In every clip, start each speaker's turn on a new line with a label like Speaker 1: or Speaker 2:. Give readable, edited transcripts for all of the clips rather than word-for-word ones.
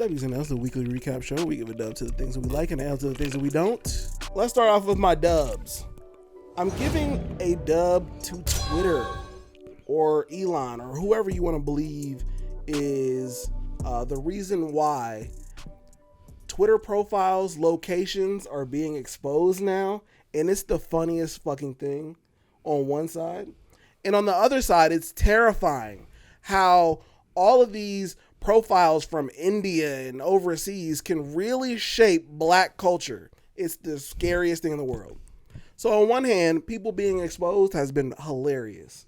Speaker 1: W's and L's, the weekly recap show. We give a dub to the things that we like and L's to the things that we don't. Let's start off with my dubs. I'm giving a dub to Twitter or Elon or whoever you want to believe is the reason why Twitter profiles, locations are being exposed now. And it's the funniest fucking thing on one side. And on the other side, it's terrifying how all of these profiles from India and overseas can really shape black culture. It's the scariest thing in the world. So on one hand, people being exposed has been hilarious.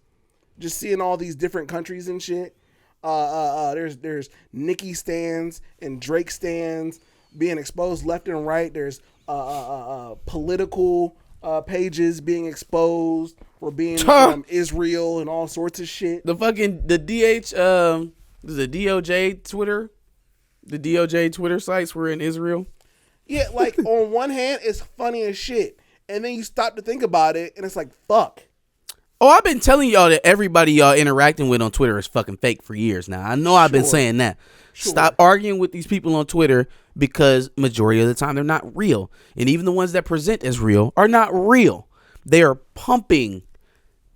Speaker 1: Just seeing all these different countries and shit. There's Nicki stans and Drake stans being exposed left and right. There's political pages being exposed for being from Israel and all sorts of shit.
Speaker 2: The DOJ Twitter sites were in Israel.
Speaker 1: Yeah, like on one hand, it's funny as shit. And then you stop to think about it, and it's like, fuck.
Speaker 2: Oh, I've been telling y'all that everybody y'all interacting with on Twitter is fucking fake for years now. I know I've been saying that. Sure. Stop arguing with these people on Twitter because majority of the time they're not real. And even the ones that present as real are not real. They are pumping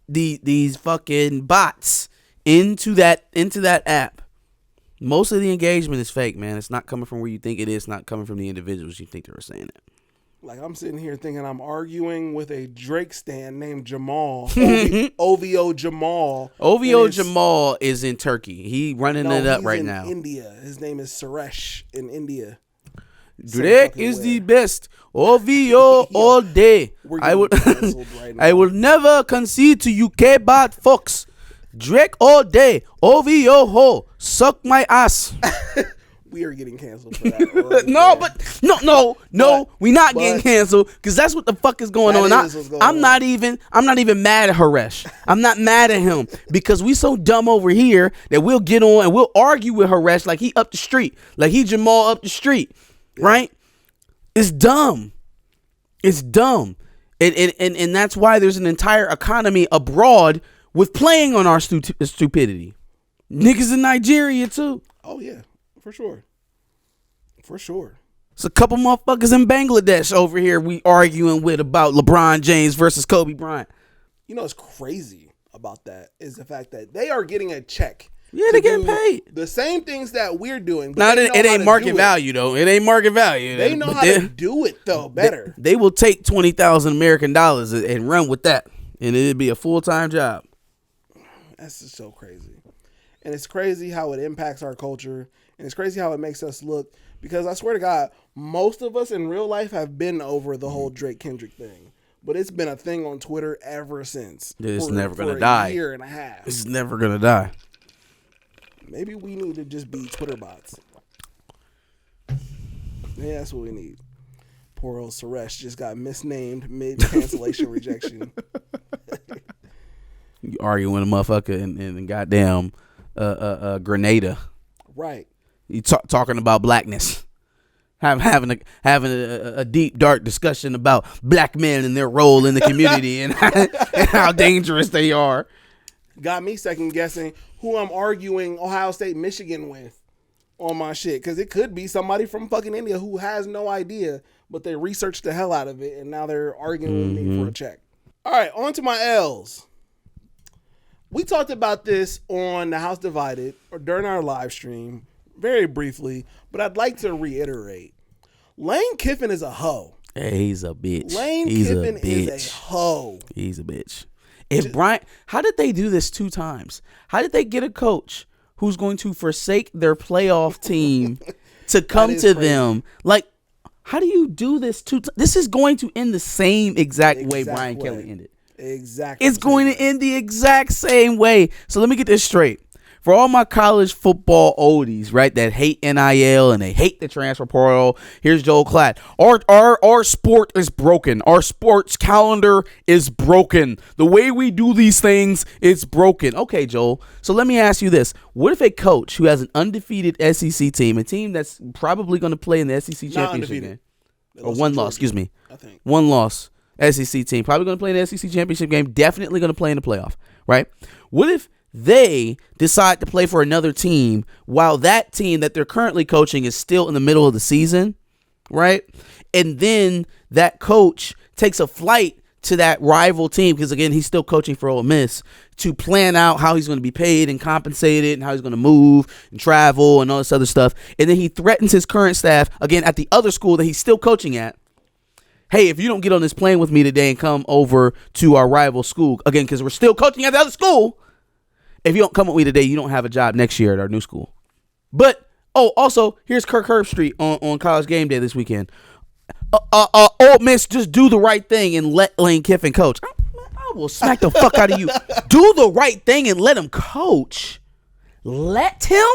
Speaker 2: these fucking bots into that app. Most of the engagement is fake, man. It's not coming from where you think it is. It's not coming from the individuals you think they were saying it.
Speaker 1: Like, I'm sitting here thinking I'm arguing with a Drake stan named Jamal. OVO Jamal.
Speaker 2: OVO Jamal is in Turkey. He running it up right now.
Speaker 1: India. His name is Suresh in India.
Speaker 2: Drake is the best. OVO all day. I will never concede to UK bad fucks. Drake all day. OVO ho. Suck my ass.
Speaker 1: We are getting canceled for that. Right
Speaker 2: No. We not getting canceled because that's what the fuck is going on. I'm not even mad at Haresh. I'm not mad at him because we so dumb over here that we'll get on and we'll argue with Haresh like he up the street, like he Jamal up the street, right? It's dumb. It's dumb, and that's why there's an entire economy abroad with playing on our stupidity. Niggas in Nigeria too.
Speaker 1: Oh yeah. For sure.
Speaker 2: It's a couple motherfuckers in Bangladesh over here we arguing with about LeBron James versus Kobe Bryant.
Speaker 1: You know what's crazy about that is the fact that they are getting a check.
Speaker 2: Yeah, they're getting paid.
Speaker 1: The same things that we're doing.
Speaker 2: But it ain't market value, though. It ain't market value.
Speaker 1: They know how to do it, though, better.
Speaker 2: They will take $20,000 American dollars and run with that. And it'd be a full-time job.
Speaker 1: That's just so crazy. And it's crazy how it impacts our culture. And it's crazy how it makes us look. Because I swear to God, most of us in real life have been over the whole Drake Kendrick thing. But it's been a thing on Twitter ever since.
Speaker 2: It's never going to die.
Speaker 1: A year and a half.
Speaker 2: It's never going to die.
Speaker 1: Maybe we need to just be Twitter bots. Yeah, that's what we need. Poor old Suresh just got misnamed mid-cancellation rejection.
Speaker 2: You arguing with a motherfucker in goddamn Grenada.
Speaker 1: Right.
Speaker 2: You talking about blackness. Having a deep, dark discussion about black men and their role in the community and how dangerous they are.
Speaker 1: Got me second guessing who I'm arguing Ohio State, Michigan with on my shit. Because it could be somebody from fucking India who has no idea, but they researched the hell out of it, and now they're arguing with me for a check. All right, on to my L's. We talked about this on The House Divided or during our live stream very briefly, but I'd like to reiterate. Lane Kiffin is a hoe.
Speaker 2: Hey, he's a bitch.
Speaker 1: Lane Kiffin is a hoe.
Speaker 2: He's a bitch. If Bryant, how did they do this 2 times? How did they get a coach who's going to forsake their playoff team to come to them? Like, how do you do this 2 times? This is going to end the same exact way Brian Kelly ended.
Speaker 1: Exactly.
Speaker 2: It's going to end the exact same way. So let me get this straight. For all my college football oldies, right, that hate NIL and they hate the transfer portal, here's Joel Klatt. Our sport is broken. Our sports calendar is broken. The way we do these things is broken. Okay, Joel. So let me ask you this. What if a coach who has an undefeated SEC team, a team that's probably going to play in the SEC championship game, or one loss, excuse me,
Speaker 1: I think.
Speaker 2: One loss, SEC team, probably going to play in the SEC championship game, definitely going to play in the playoff, right? What if they decide to play for another team while that team that they're currently coaching is still in the middle of the season, right? And then that coach takes a flight to that rival team, because again, he's still coaching for Ole Miss, to plan out how he's going to be paid and compensated and how he's going to move and travel and all this other stuff. And then he threatens his current staff, again, at the other school that he's still coaching at. Hey, if you don't get on this plane with me today and come over to our rival school, again, because we're still coaching at the other school, if you don't come with me today, you don't have a job next year at our new school. But, also, here's Kirk Herbstreit on College Game Day this weekend. Ole Miss, just do the right thing and let Lane Kiffin coach. I will smack the fuck out of you. Do the right thing and let him coach. Let him.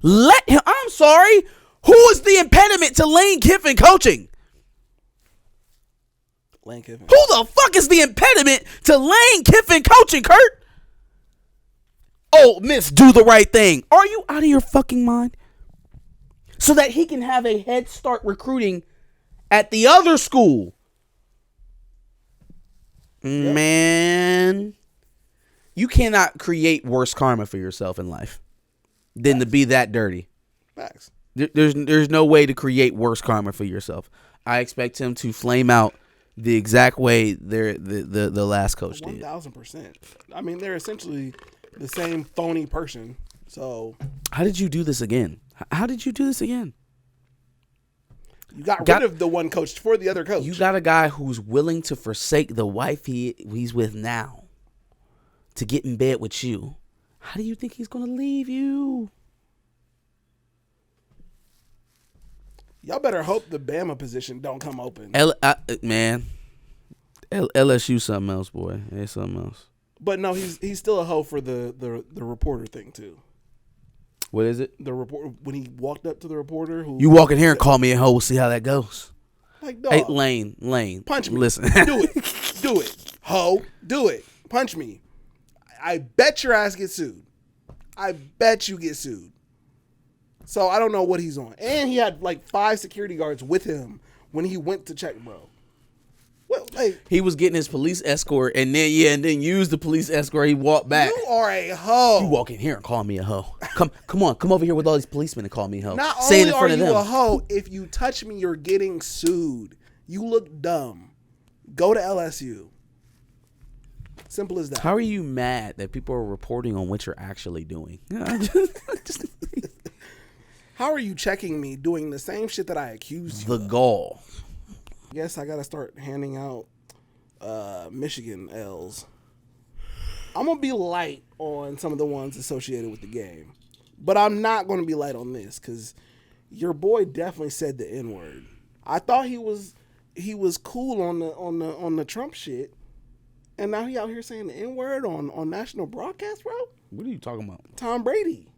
Speaker 2: I'm sorry. Who is the impediment to Lane Kiffin coaching?
Speaker 1: Lane Kiffin.
Speaker 2: Who the fuck is the impediment to Lane Kiffin coaching, Kurt? Ole Miss, do the right thing. Are you out of your fucking mind? So that he can have a head start recruiting at the other school. Yep. Man, you cannot create worse karma for yourself in life than to be that dirty.
Speaker 1: Facts.
Speaker 2: There's no way to create worse karma for yourself. I expect him to flame out the exact way the last coach did.
Speaker 1: 1,000%. I mean, they're essentially the same phony person. So
Speaker 2: how did you do this again? How did you do this again?
Speaker 1: You got rid of the one coach for the other coach.
Speaker 2: You got a guy who's willing to forsake the wife he's with now to get in bed with you. How do you think he's going to leave you?
Speaker 1: Y'all better hope the Bama position don't come open.
Speaker 2: Man, LSU something else, boy. It's something else.
Speaker 1: But no, he's still a hoe for the reporter thing too.
Speaker 2: What is it?
Speaker 1: The report when he walked up to the reporter who
Speaker 2: you walk in here and call me a hoe. We'll see how that goes.
Speaker 1: Like, dog,
Speaker 2: hey, Lane,
Speaker 1: punch me.
Speaker 2: Listen,
Speaker 1: do it, hoe, do it. Punch me. I bet your ass gets sued. I bet you get sued. So I don't know what he's on. And he had like 5 security guards with him when he went to check, bro. Well, like,
Speaker 2: he was getting his police escort, and then used the police escort. He walked back.
Speaker 1: You are a hoe.
Speaker 2: You walk in here and call me a hoe. Come on, come over here with all these policemen and call me a hoe.
Speaker 1: Not
Speaker 2: Say
Speaker 1: only
Speaker 2: it in front
Speaker 1: are
Speaker 2: of
Speaker 1: you
Speaker 2: them.
Speaker 1: a hoe, if you touch me, you're getting sued. You look dumb. Go to LSU. Simple as that.
Speaker 2: How are you mad that people are reporting on what you're actually doing?
Speaker 1: How are you checking me doing the same shit that I accused you of?
Speaker 2: The gall.
Speaker 1: Guess I gotta start handing out Michigan L's. I'm gonna be light on some of the ones associated with the game, but I'm not gonna be light on this because your boy definitely said the N-word. I thought he was cool on the Trump shit, and now he out here saying the N-word on national broadcast, bro.
Speaker 2: What are you talking about?
Speaker 1: Tom Brady.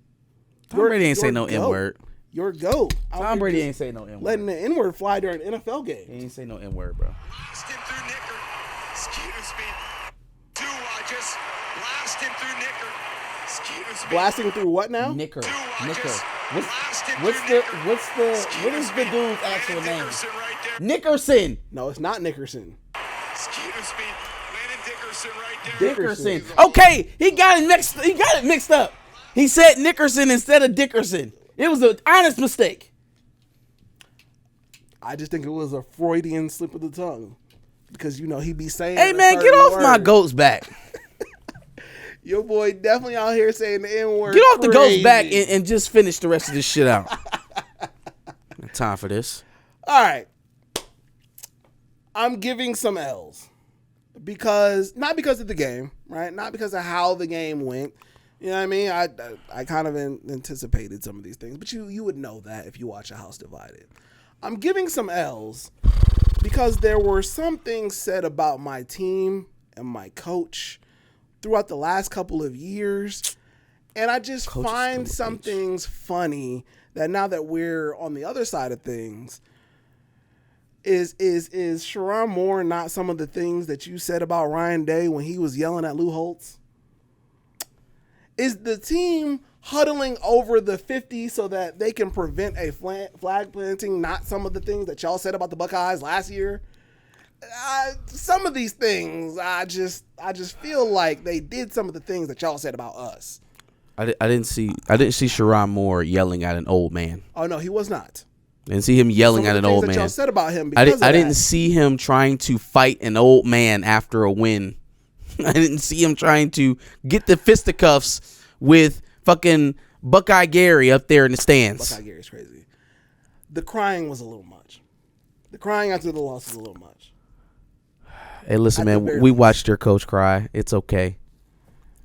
Speaker 2: Tom Brady ain't say no N-word.
Speaker 1: Your GOAT.
Speaker 2: Tom Brady ain't say no N-word.
Speaker 1: Letting the N-word fly during NFL games.
Speaker 2: He ain't say no N-word, bro.
Speaker 3: Blast him through Nicker. Excuse me. Do I just blast him through Nicker? Excuse me.
Speaker 1: Blasting through what now?
Speaker 2: Nicker.
Speaker 3: Do I
Speaker 2: Nicker.
Speaker 3: just blast him
Speaker 2: What
Speaker 3: through
Speaker 2: is the dude's actual name?
Speaker 3: Dickerson right there.
Speaker 2: Nickerson.
Speaker 1: No, it's not Nickerson.
Speaker 3: Excuse me. Landon Dickerson right there.
Speaker 2: Dickerson. Okay, he got it mixed up. He said Nickerson instead of Dickerson. It was an honest mistake.
Speaker 1: I just think it was a Freudian slip of the tongue. Because, he be saying...
Speaker 2: Hey, man, get off my goat's back.
Speaker 1: Your boy definitely out here saying the N-word.
Speaker 2: Get off the goat's back and just finish the rest of this shit out. No time for this.
Speaker 1: All right. I'm giving some L's. Not because of the game, right? Not because of how the game went. You know what I mean? I kind of anticipated some of these things, but you would know that if you watch A House Divided. I'm giving some L's because there were some things said about my team and my coach throughout the last couple of years, and I just find some things funny that now that we're on the other side of things, is Sherrone Moore not some of the things that you said about Ryan Day when he was yelling at Lou Holtz? Is the team huddling over the 50 so that they can prevent a flag planting not some of the things that y'all said about the Buckeyes last year? some of these things, I just feel like they did some of the things that y'all said about us.
Speaker 2: I didn't see Sharon Moore yelling at an old man.
Speaker 1: Oh no, he was not.
Speaker 2: I didn't see him yelling at an old man.
Speaker 1: Y'all said about him.
Speaker 2: I didn't see him trying to fight an old man after a win. I didn't see him trying to get the fisticuffs with fucking Buckeye Gary up there in the stands.
Speaker 1: Buckeye Gary's crazy. The crying was a little much. The crying after the loss was a little much.
Speaker 2: Hey, listen, man, we watched your coach cry. It's okay.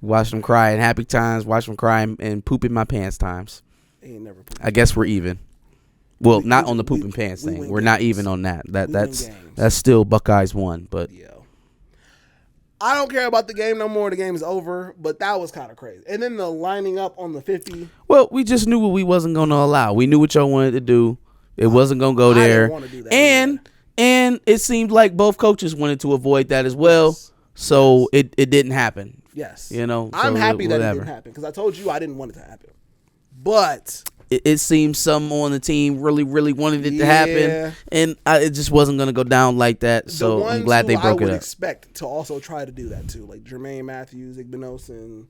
Speaker 2: Watched him cry in happy times. Watched him cry and poop in my pants times.
Speaker 1: He ain't never pooped.
Speaker 2: I guess we're even. Well, not on the pooping pants thing. We're not even on that. That's still Buckeyes won. But
Speaker 1: I don't care about the game no more. The game is over. But that was kind of crazy. And then the lining up on the 50.
Speaker 2: Well, we just knew what we wasn't going to allow. We knew what y'all wanted to do. It wasn't going to go there.
Speaker 1: I didn't want to do that
Speaker 2: and it seemed like both coaches wanted to avoid that as well. Yes. So it didn't happen.
Speaker 1: Yes.
Speaker 2: You know,
Speaker 1: I'm happy that it didn't happen because I told you I didn't want it to happen. But
Speaker 2: it seems some on the team really, really wanted it to happen, and it just wasn't going to go down like that. So I'm glad they broke it up. I would
Speaker 1: expect to also try to do that too, like Jermaine Matthews, Igbenogson.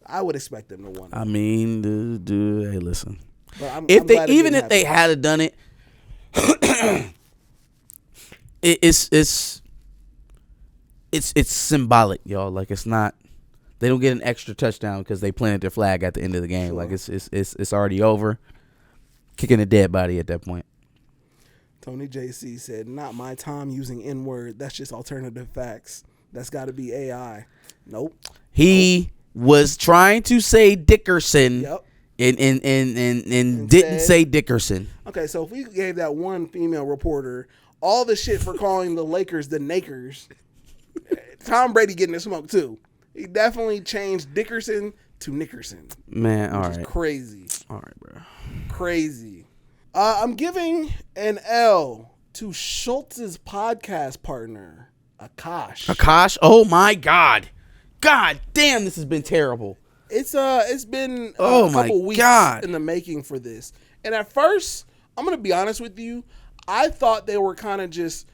Speaker 1: I would expect them to want it.
Speaker 2: I mean, hey, listen.
Speaker 1: But
Speaker 2: if they had done it, it's symbolic, y'all. Like it's not. They don't get an extra touchdown because they planted their flag at the end of the game. Sure. Like it's already over. Kicking a dead body at that point.
Speaker 1: Tony JC said, "Not my time using N-word. That's just alternative facts. That's got to be AI." Nope.
Speaker 2: He was trying to say Dickerson.
Speaker 1: Yep.
Speaker 2: And didn't say Dickerson.
Speaker 1: Okay, so if we gave that one female reporter all the shit for calling the Lakers the Nakers, Tom Brady getting the smoke too. He definitely changed Dickerson to Nickerson.
Speaker 2: Man, all right.
Speaker 1: Which is crazy.
Speaker 2: All right, bro.
Speaker 1: Crazy. I'm giving an L to Schultz's podcast partner, Akaash.
Speaker 2: Akaash? Oh, my God. God damn, this has been terrible.
Speaker 1: It's been a couple weeks in the making for this. And at first, I'm going to be honest with you, I thought they were kind of just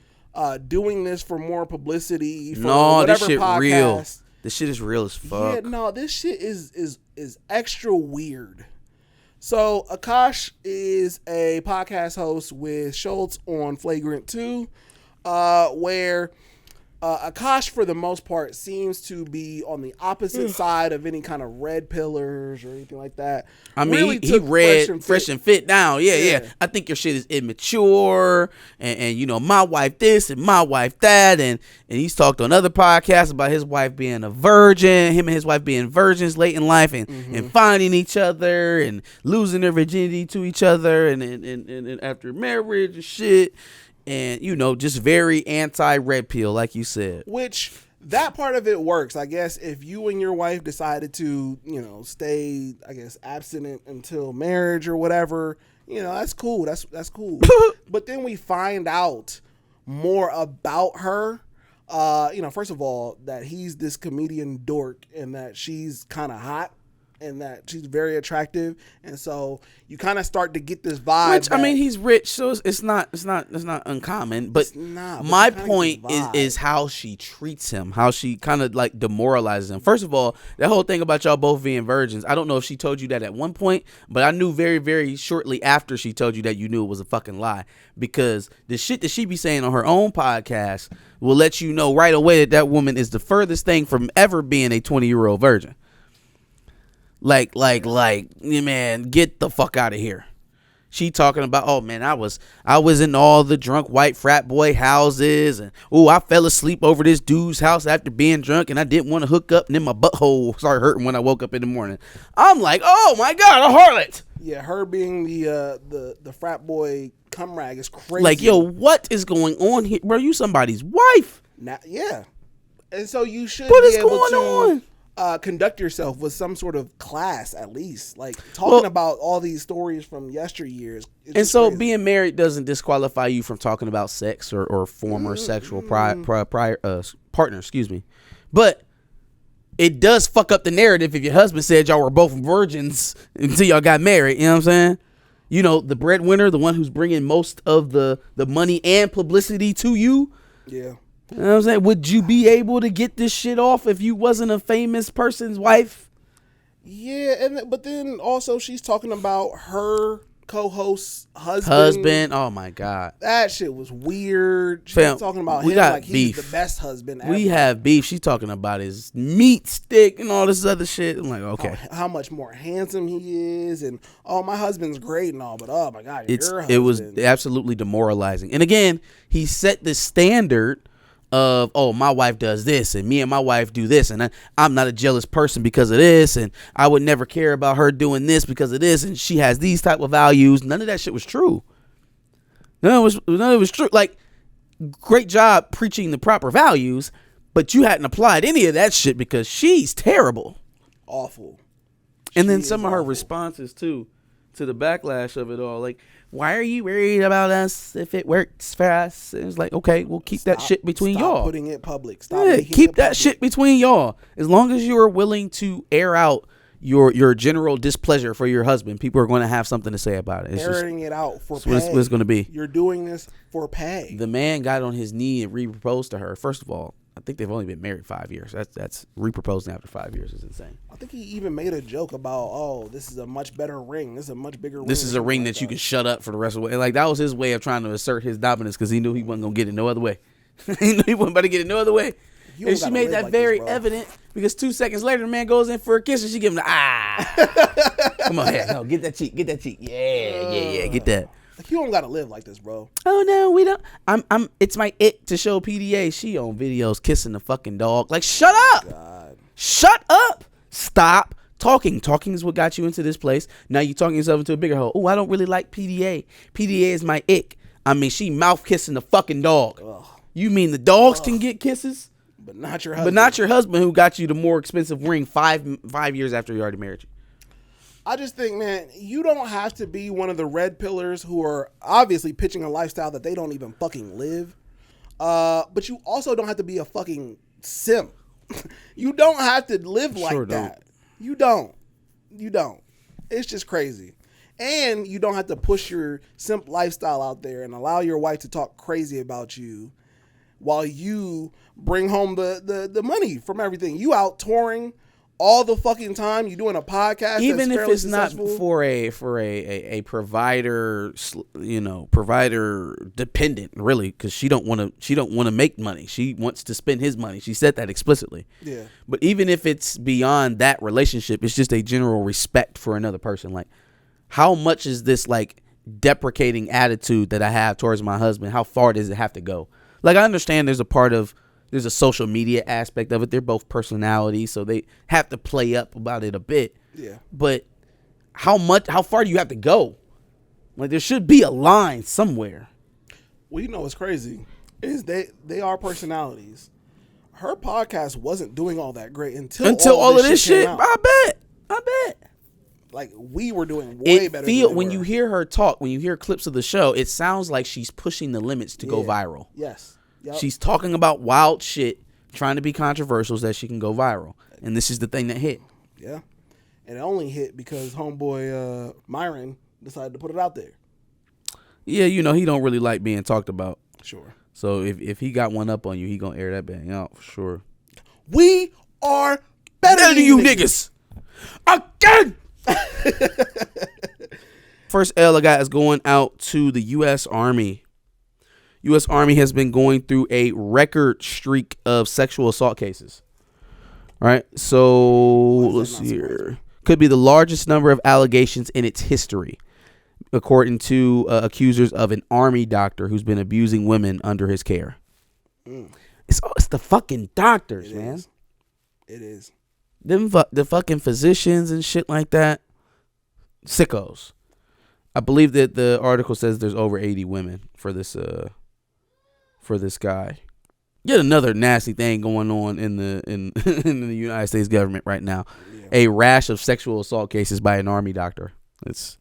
Speaker 1: doing this for more publicity. For whatever
Speaker 2: this shit
Speaker 1: podcast.
Speaker 2: Real. This shit is real as fuck.
Speaker 1: Yeah, no, this shit is extra weird. So Akaash is a podcast host with Schultz on Flagrant 2, where Akaash, for the most part, seems to be on the opposite side of any kind of red pillars or anything like that.
Speaker 2: I mean, really he read Fresh and Fit down. Yeah. I think your shit is immature, and you know, my wife this and my wife that, and he's talked on other podcasts about his wife being a virgin, him and his wife being virgins late in life, and finding each other and losing their virginity to each other, and after marriage and shit. And, you know, just very anti-red pill, like you said.
Speaker 1: Which, that part of it works. I guess if you and your wife decided to, you know, stay, I guess, abstinent until marriage or whatever, you know, that's cool. That's cool. But then we find out more about her. You know, first of all, that he's this comedian dork and that she's kind of hot. And that she's very attractive, and so you kind of start to get this vibe.
Speaker 2: Which, I mean, he's rich, so it's not uncommon. But my point is how she treats him, how she kind of like demoralizes him. First of all, that whole thing about y'all both being virgins, I don't know if she told you that at one point, but I knew very, very shortly after she told you that you knew it was a fucking lie, because the shit that she be saying on her own podcast will let you know right away that woman is the furthest thing from ever being a 20-year-old virgin. Like, man, get the fuck out of here. She talking about, oh man, I was in all the drunk white frat boy houses, and I fell asleep over this dude's house after being drunk, and I didn't want to hook up, and then my butthole started hurting when I woke up in the morning. I'm like, oh my God, a harlot.
Speaker 1: Yeah, her being the frat boy cum rag is crazy.
Speaker 2: Like, yo, what is going on here? Bro, you somebody's wife.
Speaker 1: Yeah. And so you should
Speaker 2: what
Speaker 1: be
Speaker 2: is
Speaker 1: able
Speaker 2: going
Speaker 1: to
Speaker 2: on?
Speaker 1: Conduct yourself with some sort of class, at least. Like, talking about all these stories from yesteryears.
Speaker 2: And so crazy. Being married doesn't disqualify you from talking about sex or former sexual prior partner, excuse me. But it does fuck up the narrative if your husband said y'all were both virgins until y'all got married. You know what I'm saying? You know, the breadwinner, the one who's bringing most of the money and publicity to you,
Speaker 1: Yeah.
Speaker 2: You know what I'm saying? Would you be able to get this shit off if you wasn't a famous person's wife?
Speaker 1: Yeah, but then also she's talking about her co-host's husband.
Speaker 2: Oh my God.
Speaker 1: That shit was weird. She's talking about him like he's the best husband ever.
Speaker 2: We have beef. She's talking about his meat stick and all this other shit. I'm like, okay.
Speaker 1: How much more handsome he is, and my husband's great and all, but oh my God, your husband.
Speaker 2: It was absolutely demoralizing. And again, he set the standard of, my wife does this and me and my wife do this, and I'm not a jealous person because of this, and I would never care about her doing this because of this, and she has these type of values. None of that shit was true. None of it was true. Like, great job preaching the proper values, but you hadn't applied any of that shit because she's terrible.
Speaker 1: Awful.
Speaker 2: And then some of her responses too to the backlash of it all, like, why are you worried about us if it works for us? And it's like, okay, well, keep that shit between y'all.
Speaker 1: Stop putting it public.
Speaker 2: Keep that shit between y'all. As long as you are willing to air out your general displeasure for your husband, people are going to have something to say about it. It's
Speaker 1: airing it out for pay.
Speaker 2: What it's going to be.
Speaker 1: You're doing this for pay.
Speaker 2: The man got on his knee and re-proposed to her. First of all, I think they've only been married 5 years. That's re-proposing after 5 years is insane.
Speaker 1: I think he even made a joke about, this is a much better ring. This is a much bigger ring.
Speaker 2: This is a ring that you can shut up for the rest of the way. Like, that was his way of trying to assert his dominance because he knew he wasn't going to get it no other way. He knew he wasn't about to get it no other way. And she made that very evident because 2 seconds later, the man goes in for a kiss and she give him the Come on, here. No, get that cheek. Get that cheek. Yeah. Get that.
Speaker 1: Like, you don't gotta live like this, bro.
Speaker 2: Oh no, we don't. It's my it to show PDA. She on videos kissing the fucking dog. Like, shut up.
Speaker 1: God.
Speaker 2: Shut up. Stop talking. Talking is what got you into this place. Now you're talking yourself into a bigger hole. Oh, I don't really like PDA. PDA is my ick. I mean, she mouth kissing the fucking dog. Ugh. You mean the dogs can get kisses?
Speaker 1: But not your husband.
Speaker 2: Who got you the more expensive ring 5 years after you already married you.
Speaker 1: I just think, man, you don't have to be one of the red pillars who are obviously pitching a lifestyle that they don't even fucking live. But you also don't have to be a fucking simp. You don't have to live like that. You don't. It's just crazy. And you don't have to push your simp lifestyle out there and allow your wife to talk crazy about you while you bring home the money from everything. You out touring all the fucking time. You doing a podcast,
Speaker 2: even if it's
Speaker 1: successful.
Speaker 2: Not for a provider, provider dependent, really, because she don't want to make money. She wants to spend his money. She said that explicitly.
Speaker 1: Yeah.
Speaker 2: But even if it's beyond that relationship, it's just a general respect for another person. Like, how much is this like deprecating attitude that I have towards my husband? How far does it have to go? Like, I understand there's a social media aspect of it. They're both personalities, so they have to play up about it a bit.
Speaker 1: Yeah.
Speaker 2: But how far do you have to go? Like, there should be a line somewhere.
Speaker 1: Well, you know what's crazy is they are personalities. Her podcast wasn't doing all that great until all of this shit.
Speaker 2: I bet.
Speaker 1: Like, we were doing way better.
Speaker 2: When you hear her talk, when you hear clips of the show, it sounds like she's pushing the limits to go viral.
Speaker 1: Yes. Yep.
Speaker 2: She's talking about wild shit, trying to be controversial so that she can go viral. And this is the thing that hit.
Speaker 1: Yeah. And it only hit because homeboy Myron decided to put it out there.
Speaker 2: Yeah, he don't really like being talked about.
Speaker 1: Sure.
Speaker 2: So if he got one up on you, he gonna air that bang out for sure.
Speaker 1: We are better than you niggas.
Speaker 2: Again! First L I got is going out to the U.S. Army. U.S. Army has been going through a record streak of sexual assault cases. All right, so let's see here. Could be the largest number of allegations in its history, according to accusers of an Army doctor who's been abusing women under his care. It's the fucking doctors, man.
Speaker 1: It is.
Speaker 2: The fucking physicians and shit like that. Sickos. I believe that the article says there's over 80 women for this guy. Yet another nasty thing going on in the United States government right now. Yeah. A rash of sexual assault cases by an Army doctor. That's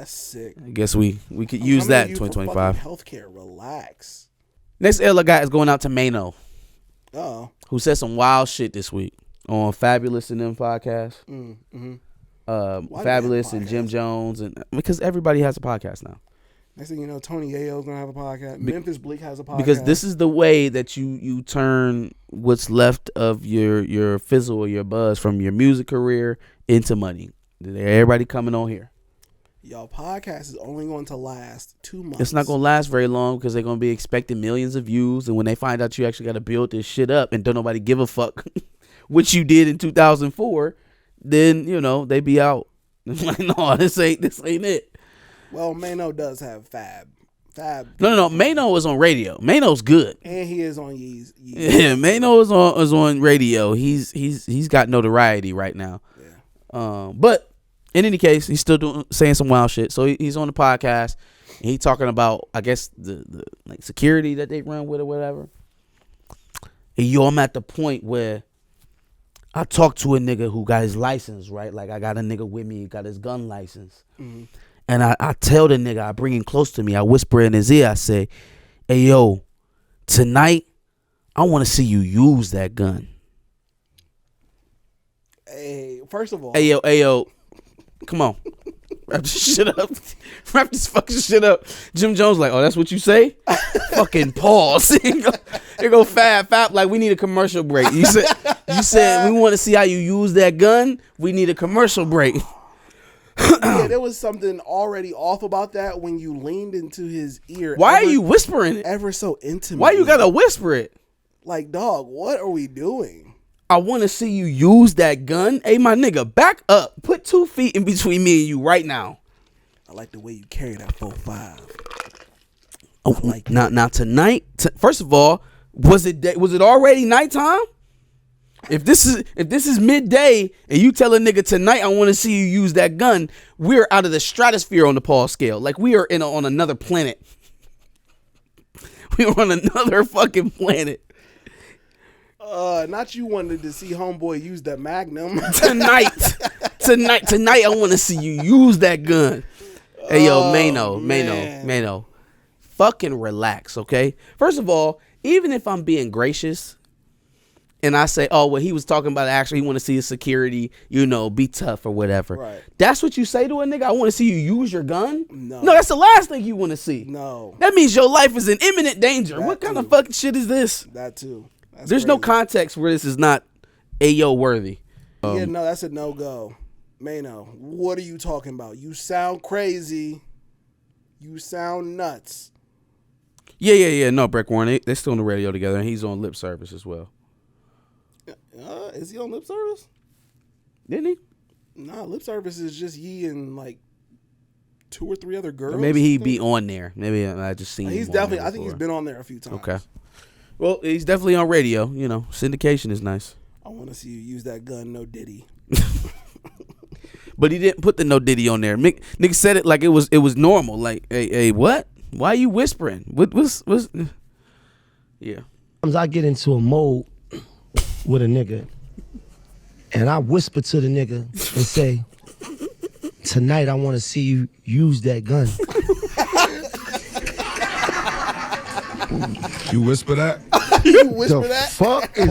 Speaker 1: sick.
Speaker 2: I guess we could use that in 2025.
Speaker 1: Healthcare, relax.
Speaker 2: Next L I got is going out to Maino.
Speaker 1: Oh.
Speaker 2: Who said some wild shit this week on Fabulous and them podcast.
Speaker 1: Mm-hmm.
Speaker 2: Fabulous and Jim Jones, and because everybody has a podcast now.
Speaker 1: Next thing you know, Tony Yayo's gonna have a podcast. Memphis Bleak has a podcast.
Speaker 2: Because this is the way that you turn what's left of your fizzle or your buzz from your music career into money. Everybody coming on here.
Speaker 1: Y'all, podcast is only going to last 2 months.
Speaker 2: It's not going to last very long because they're going to be expecting millions of views. And when they find out you actually got to build this shit up and don't nobody give a fuck what you did in 2004, then, you know, they be out. Like, no, this ain't it.
Speaker 1: Well, Maino does have Fab.
Speaker 2: No. Maino is on radio. Maino's good.
Speaker 1: And he is on Yeezy.
Speaker 2: Yeah, Maino is on radio. He's got notoriety right now. Yeah. But in any case, he's still saying some wild shit. So he's on the podcast and he's talking about, I guess, the like security that they run with or whatever. And I'm at the point where I talk to a nigga who got his license, right? Like, I got a nigga with me, got his gun license. Mm-hmm. And I tell the nigga, I bring him close to me, I whisper in his ear, I say, hey, yo, tonight, I want to see you use that gun.
Speaker 1: Hey, first of all.
Speaker 2: Hey, yo. Come on. Wrap this shit up. Wrap this fucking shit up. Jim Jones like, oh, that's what you say? Fucking pause. Here go Fab. Like, we need a commercial break. You said we want to see how you use that gun. We need a commercial break.
Speaker 1: Yeah, there was something already off about that when you leaned into his ear.
Speaker 2: Why are you whispering it?
Speaker 1: Ever so intimate.
Speaker 2: Why you gotta whisper it?
Speaker 1: Like, dog, what are we doing?
Speaker 2: I want to see you use that gun. Hey, my nigga, back up. Put 2 feet in between me and you right now.
Speaker 1: I like the way you carry that 4.5.
Speaker 2: Oh, like now tonight. First of all, was it already nighttime? If this is midday and you tell a nigga tonight I want to see you use that gun, we're out of the stratosphere on the Paul scale. Like, we are on another planet. We're on another fucking planet.
Speaker 1: Not you wanted to see homeboy use that Magnum.
Speaker 2: Tonight I want to see you use that gun. Hey, yo, Maino. Fucking relax, okay? First of all, even if I'm being gracious and I say, oh, well, he was talking about actually he want to see his security, you know, be tough or whatever. Right. That's what you say to a nigga? I want to see you use your gun? No, that's the last thing you want to see.
Speaker 1: No.
Speaker 2: That means your life is in imminent danger.
Speaker 1: That
Speaker 2: what
Speaker 1: too.
Speaker 2: kind of fucking shit is this?
Speaker 1: That too. That's
Speaker 2: There's
Speaker 1: crazy.
Speaker 2: no context where this is not Ayo worthy.
Speaker 1: Yeah, no, that's a no-go. Maino, what are you talking about? You sound crazy. You sound nuts.
Speaker 2: Yeah. No, Breck Warren, they're still on the radio together, and he's on Lip Service as well.
Speaker 1: Is he on Lip Service?
Speaker 2: Didn't he?
Speaker 1: Nah, Lip Service is just Yee and like 2 or 3 other girls.
Speaker 2: Maybe he'd be on there. Maybe I just seen him.
Speaker 1: He's definitely. I think he's been on there a few times.
Speaker 2: Okay. Well, he's definitely on radio. You know, syndication is nice.
Speaker 1: I want to see you use that gun, no Diddy.
Speaker 2: But he didn't put the no Diddy on there. Nigga said it like it was normal. Like, hey, what? Why are you whispering? What's yeah.
Speaker 4: Sometimes I get into a mode with a nigga and I whisper to the nigga and say, tonight I want to see you use that gun.
Speaker 5: You whisper that?
Speaker 1: You whisper that?
Speaker 4: Fuck is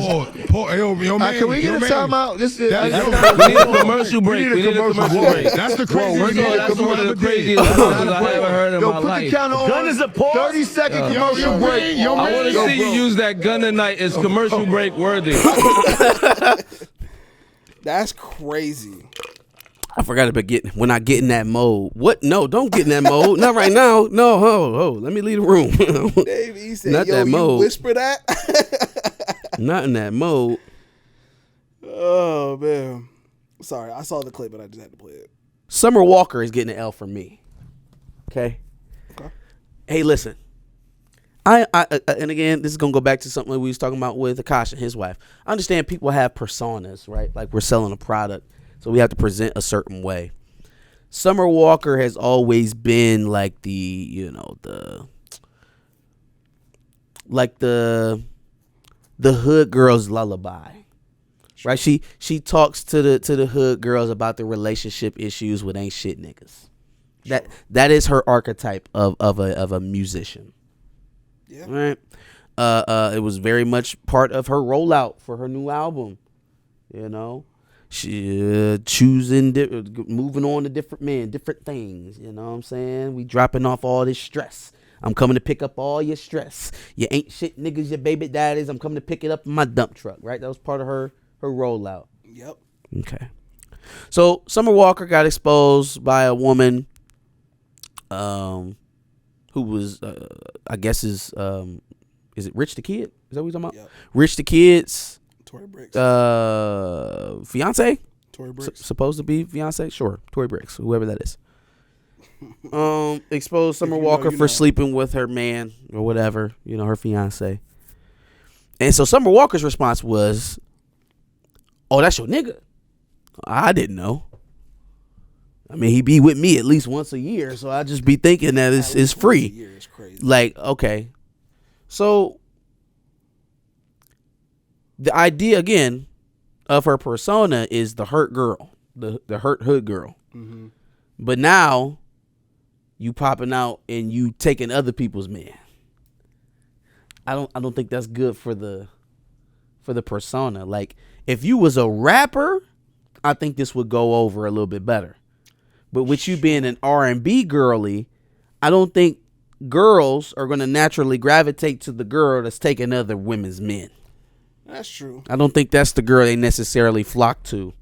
Speaker 5: Paul, yo, man.
Speaker 4: can we get a timeout? This is
Speaker 6: We need a commercial break. We need a commercial break.
Speaker 5: That's the craziest.
Speaker 6: That's one of the craziest things I ever heard in my
Speaker 4: put
Speaker 6: life.
Speaker 4: the counter on.
Speaker 6: Gun is a pause.
Speaker 4: 30-second commercial break.
Speaker 6: I want to see you use that gun tonight. It's commercial break worthy.
Speaker 1: That's crazy.
Speaker 2: I forgot about when I get in that mode. What? No, don't get in that mode. Not right now. No, let me leave the room.
Speaker 1: Dave, he said,
Speaker 2: Not
Speaker 1: yo,
Speaker 2: that
Speaker 1: you
Speaker 2: mode.
Speaker 1: whisper that?
Speaker 2: Not in that mode.
Speaker 1: Oh, man. Sorry, I saw the clip, but I just had to play it.
Speaker 2: Summer Walker is getting an L from me. Okay. Hey, listen. I and again, this is gonna go back to something we was talking about with Akaash and his wife. I understand people have personas, right? Like, we're selling a product, so we have to present a certain way. Summer Walker has always been like the hood girl's lullaby. Right? She talks to the hood girls about the relationship issues with ain't shit niggas. Sure. That is her archetype of a musician. Yeah. Right. It was very much part of her rollout for her new album. You know, she choosing, moving on to different men, different things. You know what I'm saying? We dropping off all this stress. I'm coming to pick up all your stress. You ain't shit niggas, your baby daddies. I'm coming to pick it up in my dump truck, right? That was part of her rollout.
Speaker 1: Yep.
Speaker 2: Okay. So Summer Walker got exposed by a woman who was, I guess is it Rich the Kid? Is that what you're talking about?
Speaker 1: Yep.
Speaker 2: Rich the Kid's
Speaker 1: Tory Bricks.
Speaker 2: fiance?
Speaker 1: Tory Bricks.
Speaker 2: Supposed to be fiance? Sure. Tory Bricks, whoever that is. Exposed Summer
Speaker 1: you know,
Speaker 2: Walker
Speaker 1: you
Speaker 2: for
Speaker 1: know.
Speaker 2: sleeping with her man or whatever, her fiance. And so Summer Walker's response was, "Oh, that's your nigga? I didn't know. I mean, he be with me at least once a year, so I just be thinking that it's free."
Speaker 1: It's crazy.
Speaker 2: Like, okay. So the idea again of her persona is the hurt girl, the hurt hood girl.
Speaker 1: Mm-hmm.
Speaker 2: But now you popping out and you taking other people's men. I don't think that's good for the persona. Like, if you was a rapper, I think this would go over a little bit better. But with you being an R&B girly, I don't think girls are going to naturally gravitate to the girl that's taking other women's men.
Speaker 1: That's true.
Speaker 2: I don't think that's the girl they necessarily flock to.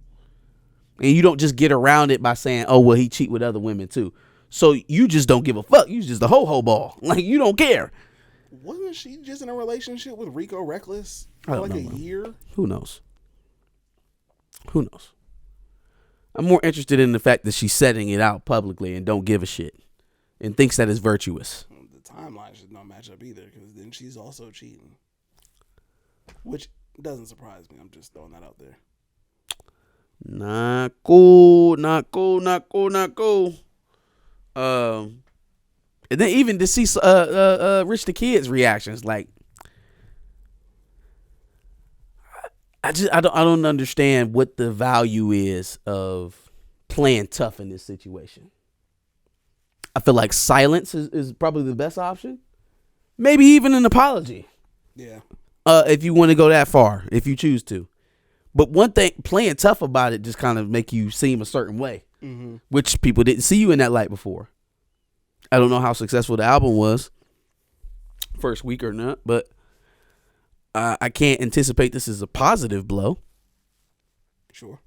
Speaker 2: And you don't just get around it by saying, "Oh, well, he cheat with other women too." So you just don't give a fuck. You just a ho-ho ball. Like, you don't care.
Speaker 1: Wasn't she just in a relationship with Rico Reckless for
Speaker 2: I don't
Speaker 1: like
Speaker 2: know,
Speaker 1: a
Speaker 2: man.
Speaker 1: year?
Speaker 2: Who knows? Who knows? I'm more interested in the fact that she's setting it out publicly and don't give a shit and thinks that it's virtuous.
Speaker 1: The timeline should not match up either, because then she's also cheating, which doesn't surprise me. I'm just throwing that out there.
Speaker 2: Not cool. Not cool. Not cool. Not cool. And then even to see Rich the Kid's reactions, like, I don't understand what the value is of playing tough in this situation. I feel like silence is probably the best option. Maybe even an apology.
Speaker 1: Yeah.
Speaker 2: If you want to go that far, if you choose to. But one thing, playing tough about it just kind of make you seem a certain way, which people didn't see you in that light before. I don't know how successful the album was first week or not, but I can't anticipate this is a positive blow.
Speaker 1: Sure.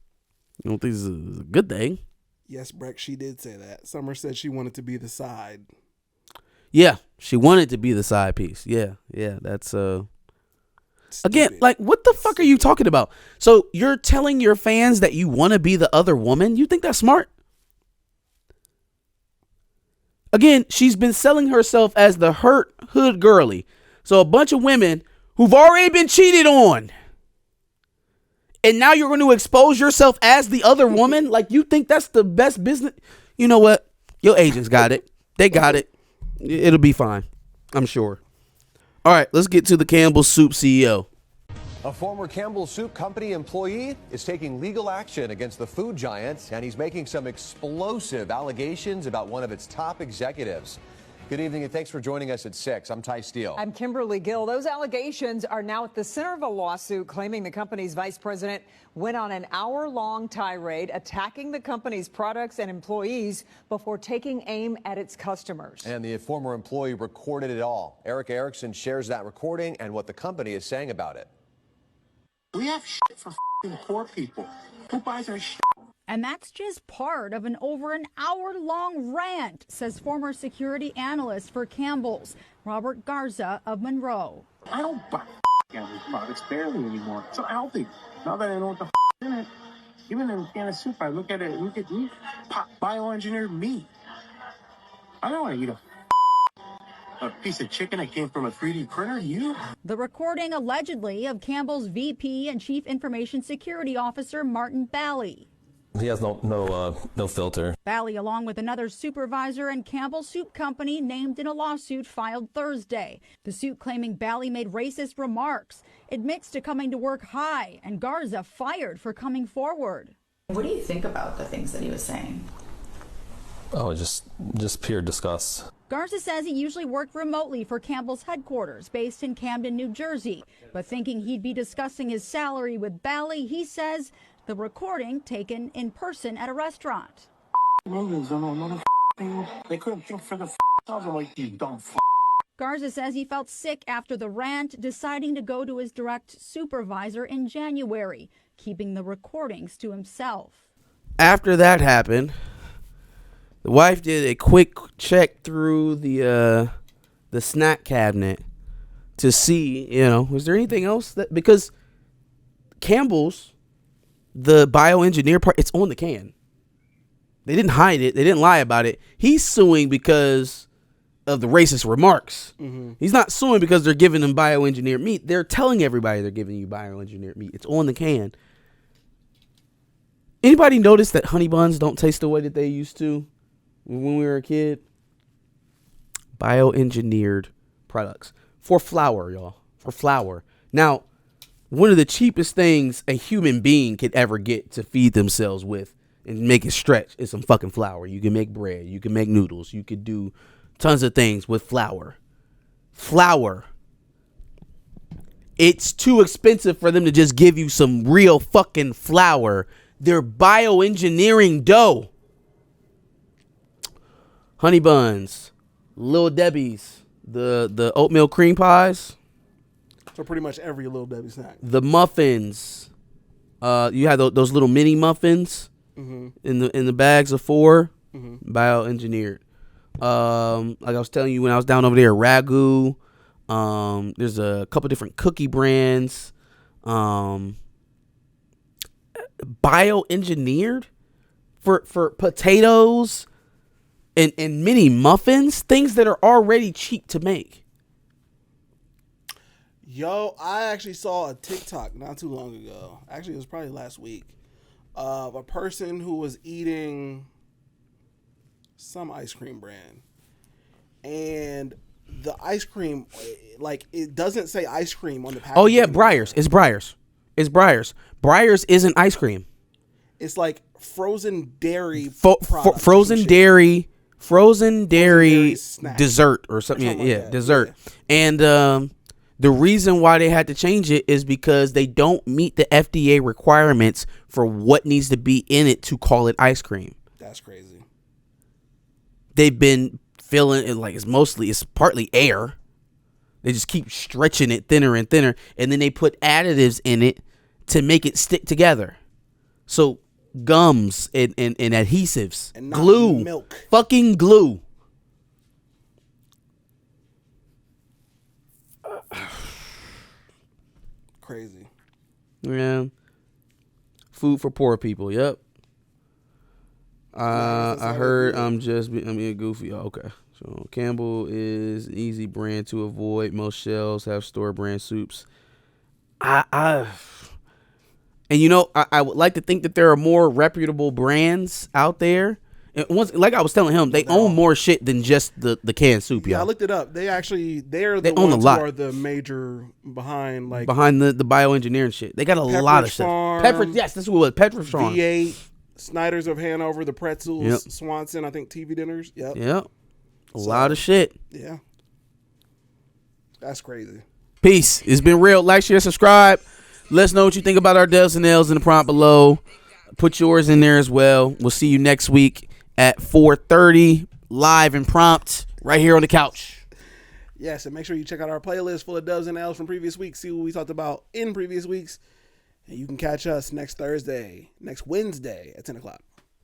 Speaker 2: I don't think this is a good thing.
Speaker 1: Yes, Breck, she did say that. Summer said she wanted to be the side.
Speaker 2: Yeah, she wanted to be the side piece. Yeah, that's again, like, what the fuck are you talking about? So you're telling your fans that you want to be the other woman? You think that's smart? Again, she's been selling herself as the hurt hood girly. So a bunch of women who've already been cheated on. And now you're going to expose yourself as the other woman? Like, you think that's the best business? You know what? Your agents got it. They got it. It'll be fine, I'm sure. All right, let's get to the Campbell Soup CEO.
Speaker 7: A former Campbell Soup Company employee is taking legal action against the food giant, and he's making some explosive allegations about one of its top executives. Good evening, and thanks for joining us at 6. I'm Ty Steele.
Speaker 8: I'm Kimberly Gill. Those allegations are now at the center of a lawsuit claiming the company's vice president went on an hour-long tirade attacking the company's products and employees before taking aim at its customers.
Speaker 7: And the former employee recorded it all. Eric Erickson shares that recording and what the company is saying about it.
Speaker 9: We have shit for f***ing poor people. Who buys our shit?
Speaker 10: And that's just part of an over an hour-long rant, says former security analyst for Campbell's, Robert Garza of Monroe.
Speaker 9: I don't buy Campbell's products barely anymore. It's so healthy. Now that I know what the in it, even in a can of soup, I look at it, look at meat, bioengineered meat. I don't want to eat a piece of chicken that came from a 3D printer. You?
Speaker 10: The recording allegedly of Campbell's VP and Chief Information Security Officer Martin Bally.
Speaker 11: He has no filter.
Speaker 10: Bally, along with another supervisor and Campbell Soup Company, named in a lawsuit filed Thursday. The suit claiming Bally made racist remarks, admits to coming to work high, and Garza fired for coming forward.
Speaker 12: What do you think about the things that he was saying?
Speaker 11: Oh, just pure disgust.
Speaker 10: Garza says he usually worked remotely for Campbell's headquarters, based in Camden, New Jersey. But thinking he'd be discussing his salary with Bally, he says The recording taken in person at a restaurant.
Speaker 9: Millions on another thing. They couldn't think for the other like you dumb
Speaker 10: Garza says he felt sick after the rant, deciding to go to his direct supervisor in January, keeping the recordings to himself.
Speaker 2: After that happened, the wife did a quick check through the snack cabinet to see, was there anything else that, because Campbell's, the bioengineer part, it's on the can. They didn't hide it. They didn't lie about it. He's suing because of the racist remarks. Mm-hmm. He's not suing because they're giving him bioengineered meat. They're telling everybody they're giving you bioengineered meat. It's on the can. Anybody notice that honey buns don't taste the way that they used to when we were a kid? Bioengineered products. For flour, y'all. For flour. Now, one of the cheapest things a human being could ever get to feed themselves with and make it stretch is some fucking flour. You can make bread. You can make noodles. You could do tons of things with flour. Flour. It's too expensive for them to just give you some real fucking flour. They're bioengineering dough. Honey buns, Little Debbie's, the oatmeal cream pies.
Speaker 1: So pretty much every Little Debbie snack. The
Speaker 2: muffins. You have those little mini muffins in the bags of 4, bioengineered. Like I was telling you when I was down over there, Ragu. There's a couple different cookie brands. Bioengineered for potatoes and mini muffins, things that are already cheap to make.
Speaker 1: Yo, I actually saw a TikTok not too long ago. Actually, it was probably last week. Of a person who was eating some ice cream brand. And the ice cream, like, it doesn't say ice cream on the package.
Speaker 2: Oh, yeah, Breyers. It's Breyers. It's Breyers. Breyers isn't ice cream.
Speaker 1: It's like frozen dairy
Speaker 2: frozen dairy dessert or something. Yeah, dessert. Yeah. And the reason why they had to change it is because they don't meet the FDA requirements for what needs to be in it to call it ice cream.
Speaker 1: That's crazy.
Speaker 2: They've been filling it like it's partly air. They just keep stretching it thinner and thinner, and then they put additives in it to make it stick together. So gums and adhesives, and glue,
Speaker 1: milk,
Speaker 2: fucking glue.
Speaker 1: Crazy.
Speaker 2: Yeah. Food for poor people. Yep. I heard I'm being goofy. Oh, okay. So Campbell is an easy brand to avoid. Most shelves have store brand soups. And I would like to think that there are more reputable brands out there. And once, like I was telling him, they own more shit than just the canned soup.
Speaker 1: Yeah, I looked it up. They're the ones who are the major behind the
Speaker 2: bioengineering shit. They got a lot of stuff. Pepperidge, yes, this is what Pepperidge Farm.
Speaker 1: V8, Snyder's of Hanover, the Pretzels, Swanson, I think TV dinners. Yep.
Speaker 2: A lot of shit.
Speaker 1: Yeah. That's crazy.
Speaker 2: Peace. It's been real. Like, share, subscribe. Let us know what you think about our Devs and L's in the prompt below. Put yours in there as well. We'll see you next week at 4:30, live and prompt, right here on the couch.
Speaker 1: Yes, and make sure you check out our playlist full of Devs and L's from previous weeks. See what we talked about in previous weeks. And you can catch us next Wednesday at 10 o'clock.